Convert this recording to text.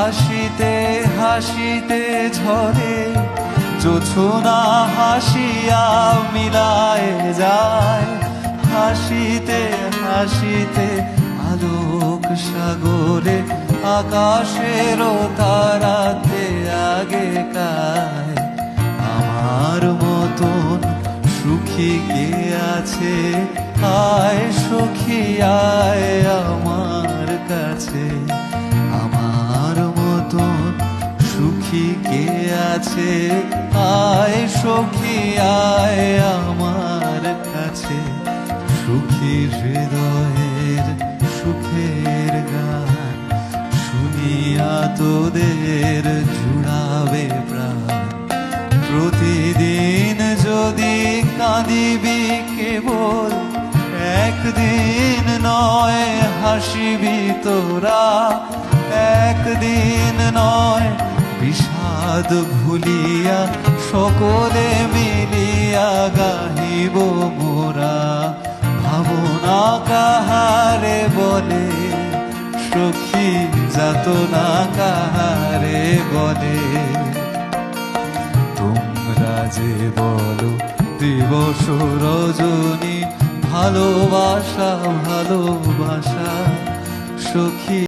হাসিতে হাসিতে ঝরে জোছনা হাসিয়া মিলায় যায়, হাসিতে হাসিতে আলোক সাগরে আকাশেরও তারাতে আগে কায়। আমার মতন সুখী কে আছে, আয় সখী আয় আমার কাছে। আমার মতন সুখী কে আছে, আয় সখী আয় আমার কাছে। সুখী হৃদয়ের সুখের গান শুনিয়া তোদের জুড়াবে প্রাণ। প্রতিদিন যদি কাঁদিবি কেবল, একদিন নয় হাসিবি তোরা। একদিন নয় বিষাদ ভুলিয়া সকলে মিলিয়া গাহিব মোরা। ভাবনা কাহারে বলে সখী, যাতনা কাহারে বলে। তোমরা যে বলো দিবস রজনী, ভালোবাসা ভালোবাসা সখী।